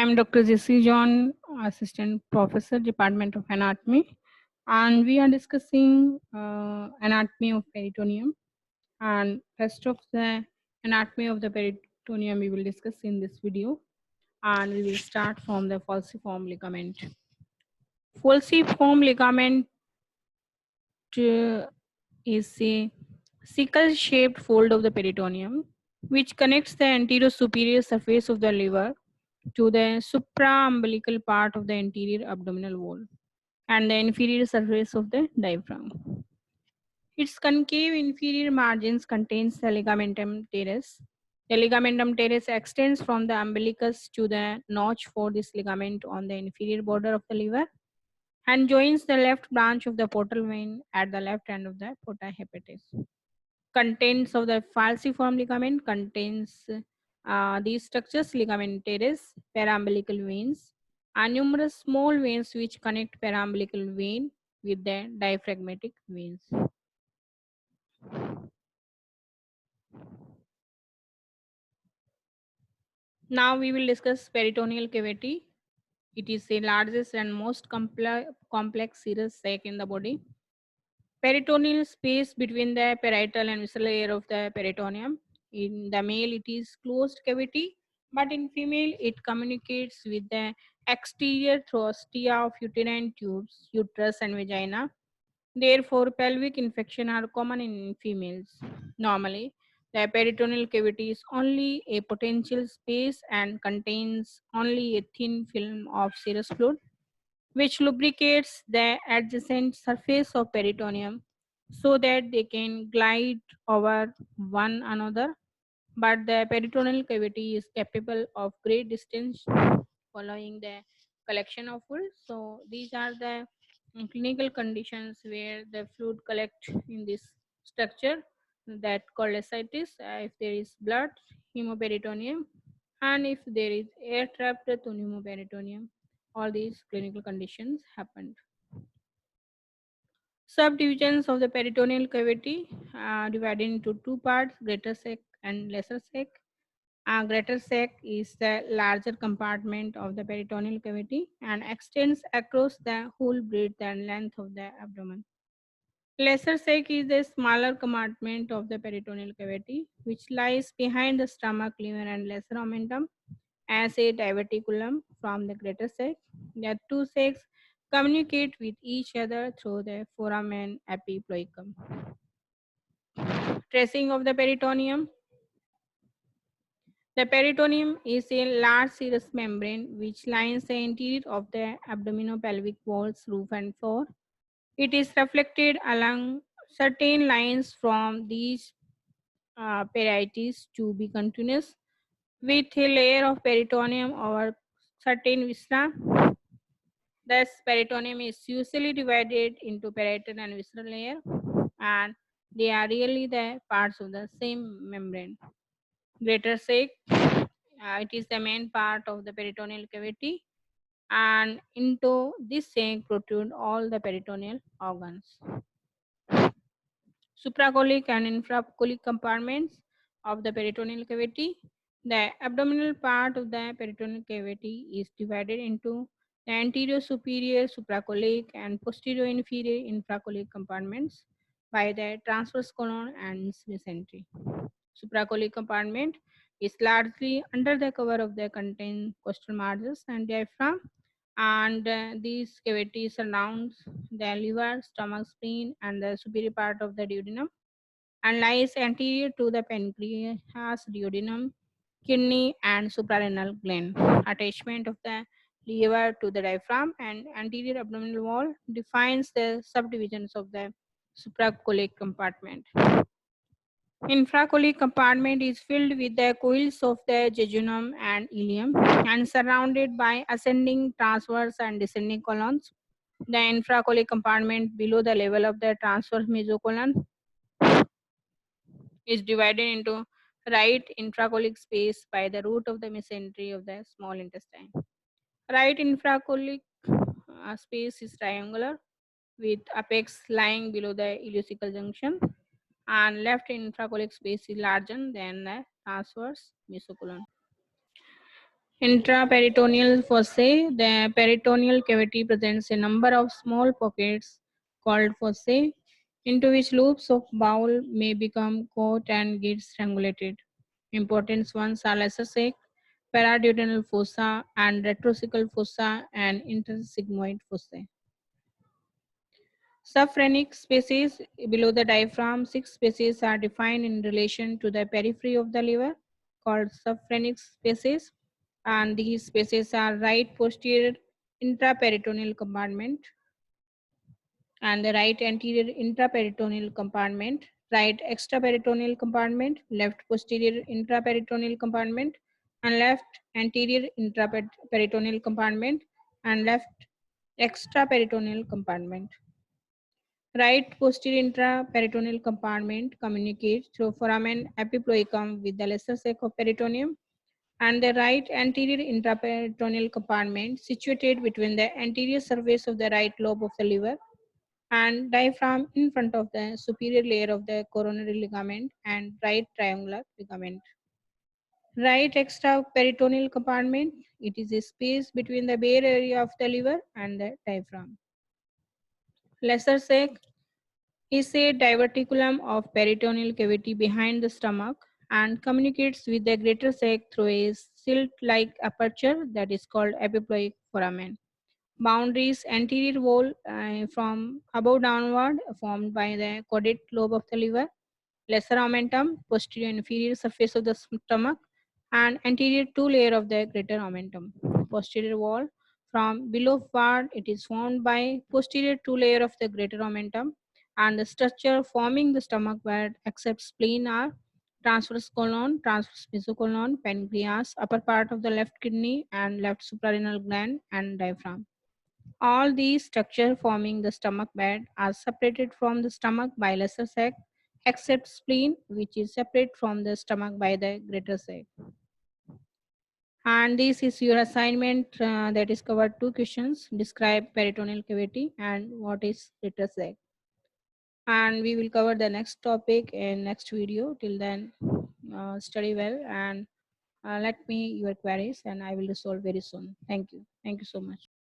I'm Dr. Jesse John, Assistant Professor, Department of Anatomy, and we are discussing anatomy of peritoneum and rest of the anatomy of the peritoneum we will discuss in this video. And we will start from the falciform ligament. Falciform ligament uh, is a sickle-shaped fold of the peritoneum which connects the anterior superior surface of the liver to the supraumbilical part of the anterior abdominal wall and the inferior surface of the diaphragm. Its concave inferior margins contains the ligamentum teres. The ligamentum teres extends from the umbilicus to the notch for this ligament on the inferior border of the liver and joins the left branch of the portal vein at the left end of the porta hepatis. Contents of the falciform ligament contains these structures: ligament teres, paraumbilical veins, and numerous small veins which connect paraumbilical vein with the diaphragmatic veins. Now we will discuss peritoneal cavity. It is the largest and most complex serous sac in the body. Peritoneal space between the parietal and visceral layer of the peritoneum. In the male, it is closed cavity, but in female, it communicates with the exterior trochlea of uterine tubes, uterus, and vagina. Therefore, pelvic infection are common in females. Normally, the peritoneal cavity is only a potential space and contains only a thin film of serous fluid which lubricates the adjacent surface of peritoneum so that they can glide over one another. But the peritoneal cavity is capable of great distance following the collection of fluid. So these are the clinical conditions where the fluid collect in this structure that called ascites. If there is blood, hemoperitoneum, and if there is air trapped to pneumoperitoneum, all these clinical conditions happened. Subdivisions of the peritoneal cavity are divided into two parts: greater sac and lesser sac. Greater sac is the larger compartment of the peritoneal cavity and extends across the whole breadth and length of the abdomen. Lesser sac is the smaller compartment of the peritoneal cavity, which lies behind the stomach, liver, and lesser omentum as a diverticulum from the greater sac. The two sacs communicate with each other through the foramen epiploicum. Tracing of the peritoneum. The peritoneum is a large serous membrane which lines the interior of the abdominopelvic walls, roof, and floor. It is reflected along certain lines from these parietes to be continuous with a layer of peritoneum over certain viscera. Thus, peritoneum is usually divided into parietal and visceral layer, and they are really the parts of the same membrane. Greater sac, it is the main part of the peritoneal cavity, and into this sac protrude all the peritoneal organs. Supracholic and infracholic compartments of the peritoneal cavity. The abdominal part of the peritoneal cavity is divided into the anterior superior supracholic and posterior inferior infracholic compartments by the transverse colon and mesentery. Supracholic compartment is largely under the cover of the contained costal margins and diaphragm, and these cavities surrounds the liver, stomach, spleen, and the superior part of the duodenum, and lies anterior to the pancreas, duodenum, kidney, and suprarenal gland. Attachment of the liver to the diaphragm and anterior abdominal wall defines the subdivisions of the supracholic compartment. Infracholic compartment is filled with the coils of the jejunum and ileum and surrounded by ascending, transverse, and descending colons. The infracholic compartment below the level of the transverse mesocolon is divided into right infracholic space by the root of the mesentery of the small intestine. Right infracholic space is triangular with apex lying below the ileocecal junction, and left infracholic space is larger than the transverse mesocolon. Intraperitoneal fossae. The peritoneal cavity presents a number of small pockets called fossae, into which loops of bowel may become caught and get strangulated. Important ones are lesser sac, paraduodenal fossa, and retrocecal fossa and intersigmoid fossae. Subphrenic spaces below the diaphragm, 6 spaces are defined in relation to the periphery of the liver, called subphrenic spaces, and these spaces are right posterior intraperitoneal compartment and the right anterior intraperitoneal compartment, right extraperitoneal compartment, left posterior intraperitoneal compartment, and left anterior intraperitoneal compartment, and left extraperitoneal compartment. Right posterior intraperitoneal compartment communicates through foramen epiploicum with the lesser sac of peritoneum, and the right anterior intraperitoneal compartment situated between the anterior surface of the right lobe of the liver and diaphragm in front of the superior layer of the coronary ligament and right triangular ligament. Right extraperitoneal compartment, it is a space between the bare area of the liver and the diaphragm. Lesser sac is a diverticulum of peritoneal cavity behind the stomach and communicates with the greater sac through a silt-like aperture that is called epiploic foramen. Boundaries anterior wall from above downward formed by the caudate lobe of the liver, lesser omentum, posterior inferior surface of the stomach, and anterior two layer of the greater omentum. Posterior wall from below part it is formed by posterior two layer of the greater omentum, and the structure forming the stomach bed except spleen are transverse colon, transverse mesocolon, pancreas, upper part of the left kidney and left suprarenal gland, and diaphragm. All these structures forming the stomach bed are separated from the stomach by lesser sac, except spleen, which is separate from the stomach by the greater sac. And this is your assignment that is covered two questions. Describe peritoneal cavity and what is greater sac. And we will cover the next topic in next video. Till then, study well and let me your queries and I will resolve very soon. Thank you. Thank you so much.